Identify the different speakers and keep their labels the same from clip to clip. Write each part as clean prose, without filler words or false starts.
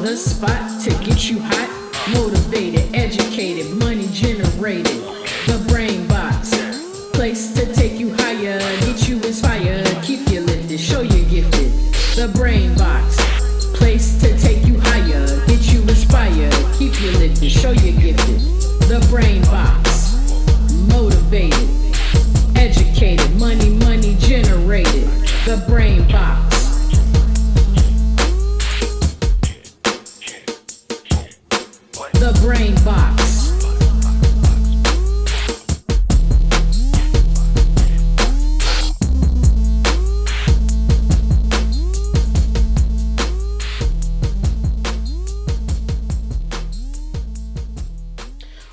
Speaker 1: the spot to get you hot, motivated, educated, money generated. The brain box, place to take you higher, get you inspired, keep you lifted, show you gifted. The brain box, place to take you higher, get you inspired, keep you lifted, show you gifted. The brain box, motivated, educated, money generated. The brain box. The brain box.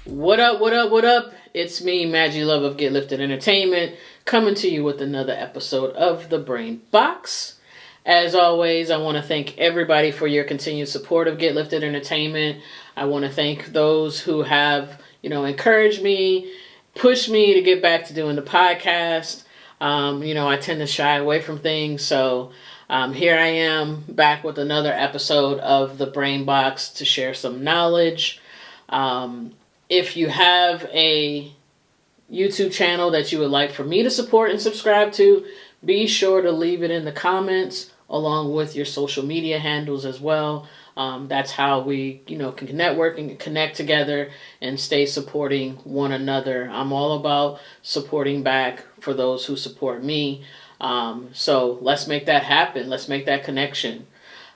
Speaker 1: What up, what up, what up? It's me, Magi Love of Get Lifted Entertainment, coming to you with another episode of The Brain Box. As always, I want to thank everybody for your continued support of Get Lifted Entertainment. I want to thank those who have, encouraged me, pushed me to get back to doing the podcast. I tend to shy away from things, so here I am back with another episode of The Brain Box to share some knowledge. If you have a YouTube channel that you would like for me to support and subscribe to, be sure to leave it in the comments along with your social media handles as well. That's how we, can network and connect together and stay supporting one another. I'm all about supporting back for those who support me. So let's make that happen. Let's make that connection.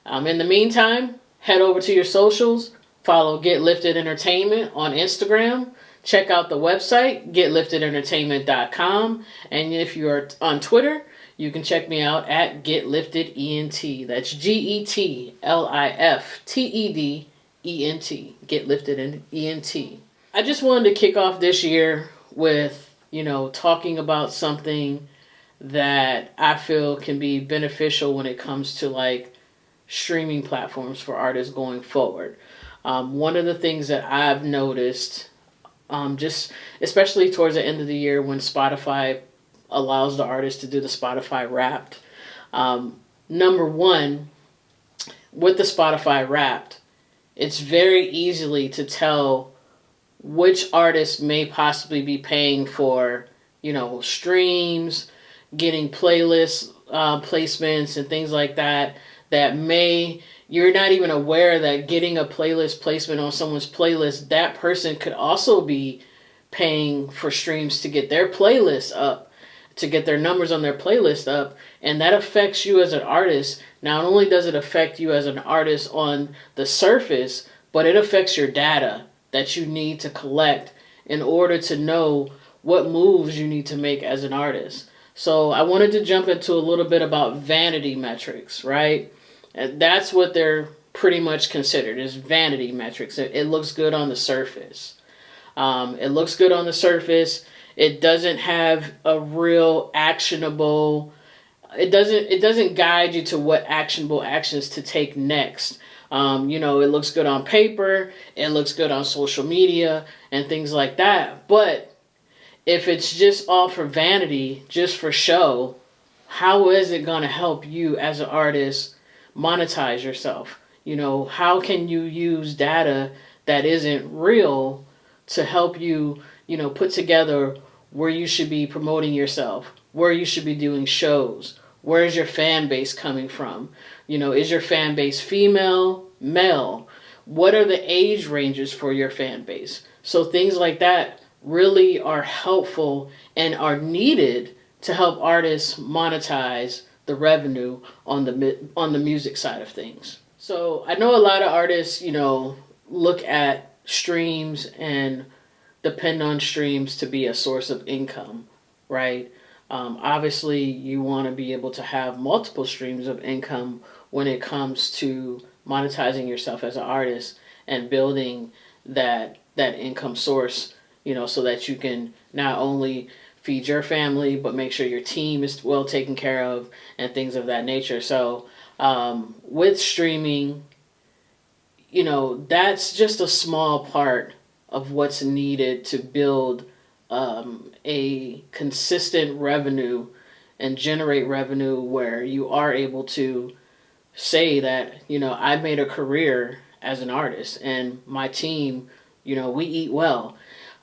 Speaker 1: In the meantime, head over to your socials. Follow Get Lifted Entertainment on Instagram. Check out the website, getliftedentertainment.com. And if you're on Twitter, you can check me out at GetLiftedENT. That's GetLiftedENT. GetLiftedENT. I just wanted to kick off this year with, talking about something that I feel can be beneficial when it comes to streaming platforms for artists going forward. One of the things that I've noticed, just especially towards the end of the year when Spotify allows the artist to do the Spotify Wrapped. Number one, with the Spotify Wrapped, it's very easily to tell which artist may possibly be paying for, streams, getting playlist placements and things like that, you're not even aware that getting a playlist placement on someone's playlist, that person could also be paying for streams to get their playlist up, to get their numbers on their playlist up, and that affects you as an artist. Not only does it affect you as an artist on the surface, but it affects your data that you need to collect in order to know what moves you need to make as an artist. So I wanted to jump into a little bit about vanity metrics, right? And that's what they're pretty much considered, is vanity metrics. It looks good on the surface. It looks good on the surface. It doesn't have a real actionable. It doesn't guide you to what actionable actions to take next. It looks good on paper. It looks good on social media and things like that. But if it's just all for vanity, just for show, how is it going to help you as an artist monetize yourself? How can you use data that isn't real to help you, put together where you should be promoting yourself, where you should be doing shows, where is your fan base coming from? Is your fan base female, male? What are the age ranges for your fan base? So things like that really are helpful and are needed to help artists monetize the revenue on the music side of things. So I know a lot of artists, look at streams and depend on streams to be a source of income, right? Obviously, you want to be able to have multiple streams of income when it comes to monetizing yourself as an artist and building that income source, so that you can not only feed your family, but make sure your team is well taken care of and things of that nature. So with streaming, that's just a small part of what's needed to build a consistent revenue and generate revenue where you are able to say that, I made a career as an artist, and my team, we eat well.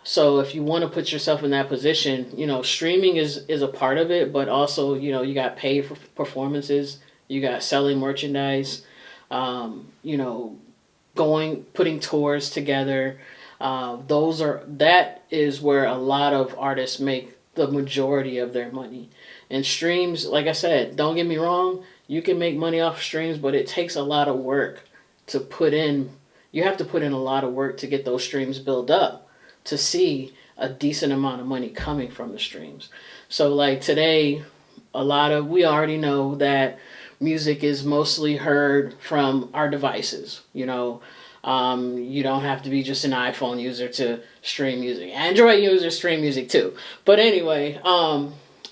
Speaker 1: So if you want to put yourself in that position, streaming is a part of it, but also, you got paid for performances, you got selling merchandise, you know, putting tours together. That is where a lot of artists make the majority of their money. And streams, like I said, don't get me wrong, you can make money off streams, but it takes a lot of work to put in. You have to put in a lot of work to get those streams built up to see a decent amount of money coming from the streams. So like today, we already know that music is mostly heard from our devices. You don't have to be just an iPhone user to stream music. Android users stream music too. But anyway,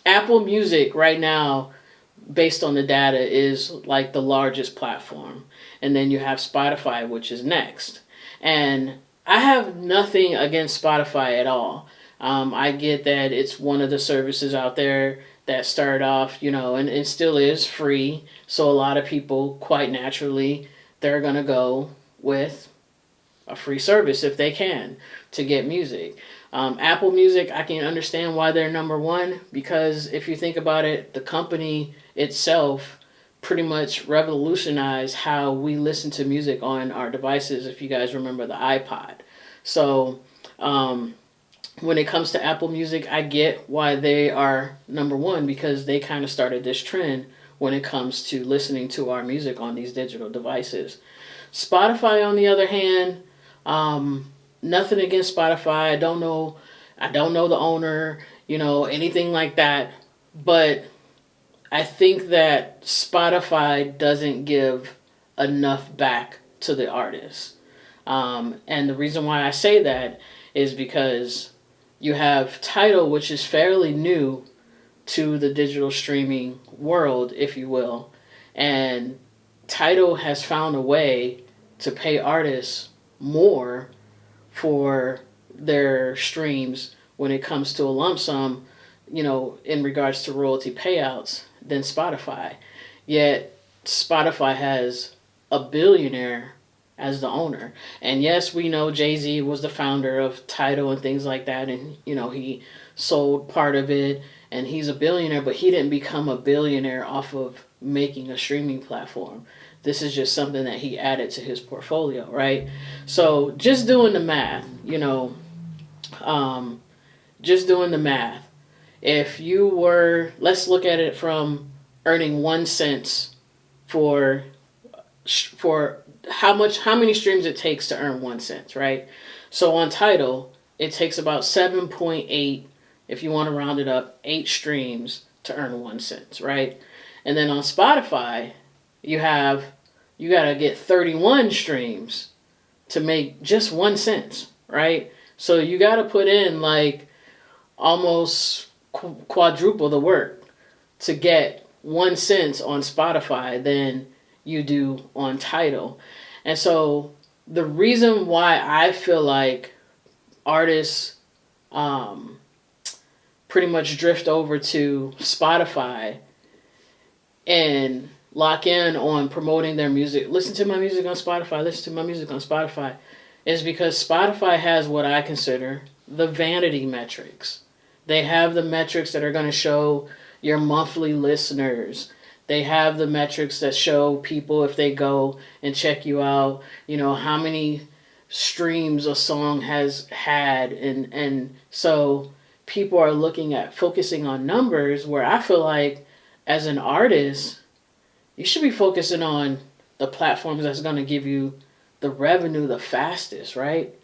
Speaker 1: Apple Music right now, based on the data, is like the largest platform. And then you have Spotify, which is next. And I have nothing against Spotify at all. I get that it's one of the services out there that started off, and it still is free. So a lot of people, quite naturally, they're going to go with a free service if they can to get music. Apple Music, I can understand why they're number one, because if you think about it, the company itself pretty much revolutionized how we listen to music on our devices, if you guys remember the iPod. So when it comes to Apple Music, I get why they are number one, because they kind of started this trend when it comes to listening to our music on these digital devices. Spotify, on the other hand, nothing against Spotify. I don't know the owner, anything like that. But I think that Spotify doesn't give enough back to the artists. And the reason why I say that is because you have Tidal, which is fairly new to the digital streaming world, if you will. And Tidal has found a way to pay artists more for their streams when it comes to a lump sum, in regards to royalty payouts, than Spotify. Yet Spotify has a billionaire as the owner. And yes, we know Jay-Z was the founder of Tidal and things like that, and he sold part of it and he's a billionaire, but he didn't become a billionaire off of making a streaming platform. This is just something that he added to his portfolio, right? So just doing the math, just doing the math. If you were, let's look at it from earning 1 cent for how many streams it takes to earn 1 cent, right? So on Tidal, it takes about 7.8, if you want to round it up, 8 streams to earn 1 cent, right? And then on Spotify, you gotta get 31 streams to make just 1 cent, right? So you gotta put in like almost quadruple the work to get 1 cent on Spotify than you do on Tidal. And so the reason why I feel like artists pretty much drift over to Spotify and lock in on promoting their music, listen to my music on Spotify, is because Spotify has what I consider the vanity metrics. They have the metrics that are going to show your monthly listeners. They have the metrics that show people, if they go and check you out, how many streams a song has had. And so people are focusing on numbers, where I feel like as an artist, you should be focusing on the platforms that's going to give you the revenue the fastest, right?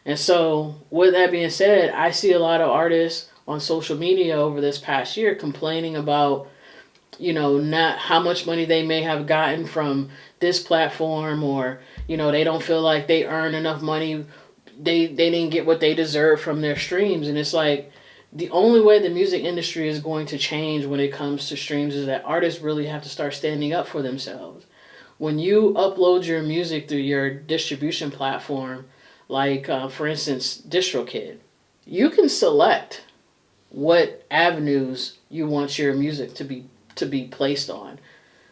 Speaker 1: And so with that being said, I see a lot of artists on social media over this past year complaining about, not how much money they may have gotten from this platform, or, they don't feel like they earn enough money. They didn't get what they deserve from their streams. And it's like, the only way the music industry is going to change when it comes to streams is that artists really have to start standing up for themselves. When you upload your music through your distribution platform, like for instance, DistroKid, you can select what avenues you want your music to be placed on.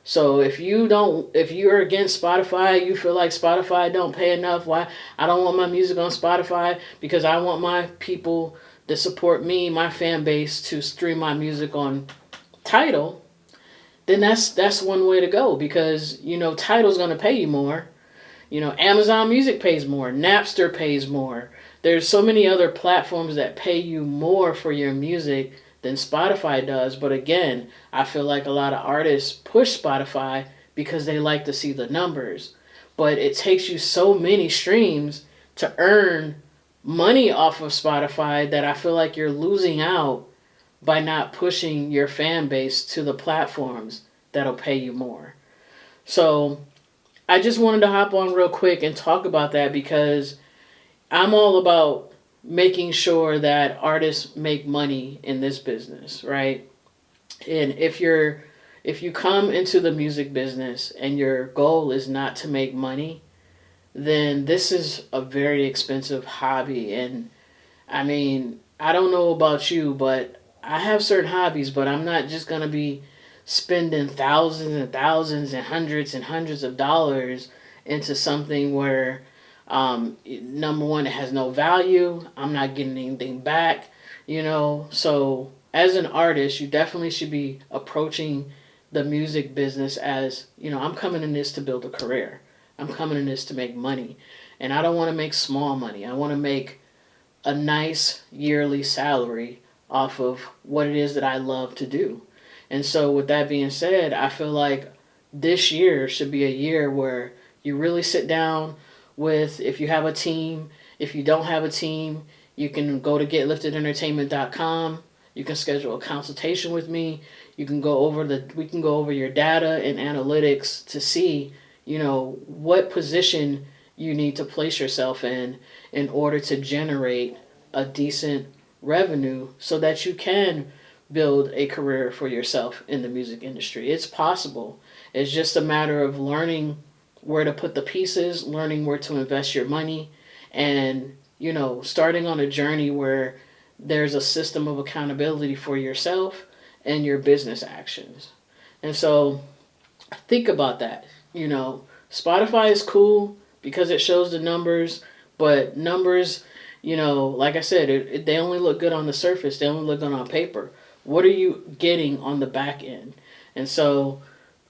Speaker 1: So if you're against Spotify, you feel like Spotify don't pay enough. Why I don't want my music on Spotify because I want my people that support me, my fan base, to stream my music on Tidal. Then that's one way to go, because Tidal's gonna pay you more. Amazon Music pays more, Napster pays more. There's so many other platforms that pay you more for your music than Spotify does. But again, I feel like a lot of artists push Spotify because they like to see the numbers. But it takes you so many streams to earn money off of Spotify that I feel like you're losing out by not pushing your fan base to the platforms that'll pay you more. So I just wanted to hop on real quick and talk about that, because I'm all about making sure that artists make money in this business, right? And if you come into the music business and your goal is not to make money, then this is a very expensive hobby. And I mean, I don't know about you, but I have certain hobbies, but I'm not just going to be spending thousands and thousands and hundreds of dollars into something where number one, it has no value. I'm not getting anything back, So as an artist, you definitely should be approaching the music business as, I'm coming in this to build a career. I'm coming in this to make money. And I don't want to make small money. I want to make a nice yearly salary off of what it is that I love to do. And so with that being said, I feel like this year should be a year where you really sit down with, if you have a team. If you don't have a team, you can go to getliftederentertainment.com. You can schedule a consultation with me. We can go over your data and analytics to see, what position you need to place yourself in order to generate a decent revenue so that you can build a career for yourself in the music industry. It's possible. It's just a matter of learning where to put the pieces, learning where to invest your money, and, starting on a journey where there's a system of accountability for yourself and your business actions. And so think about that. Spotify is cool because it shows the numbers, but numbers, like I said, they only look good on the surface. They only look good on paper. What are you getting on the back end? And so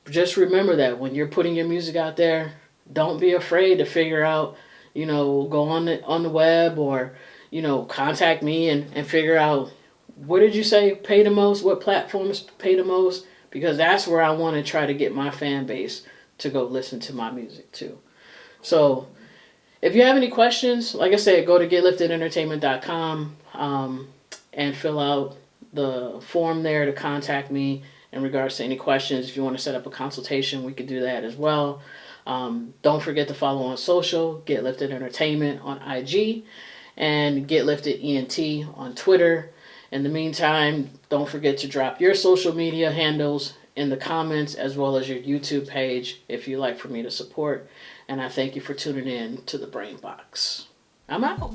Speaker 1: just remember that when you're putting your music out there, don't be afraid to figure out, go on the web, or, contact me and figure out, what did you say pay the most? What platforms pay the most? Because that's where I want to try to get my fan base to go listen to my music too. So if you have any questions, like I said, go to getliftederentertainment.com and fill out the form there to contact me in regards to any questions. If you want to set up a consultation, we could do that as well. Don't forget to follow on social, Get Lifted Entertainment on IG, and Get Lifted ENT on Twitter. In the meantime, don't forget to drop your social media handles in the comments, as well as your YouTube page if you'd like for me to support. And I thank you for tuning in to the Brain Box. I'm out.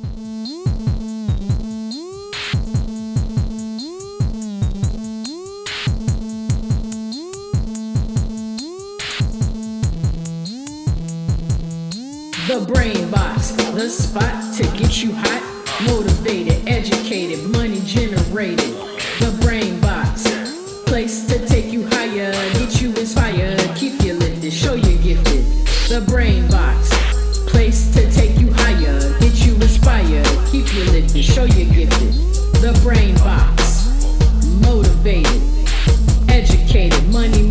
Speaker 1: The Brain Box, the spot to get you hot, motivated, educated, money generated. The Brain Box, place to take you higher, get you inspired, keep you lifted, show you gifted. The Brain Box, place to take you higher, get you inspired, keep you lifted, show you gifted. The Brain Box, motivated, educated, money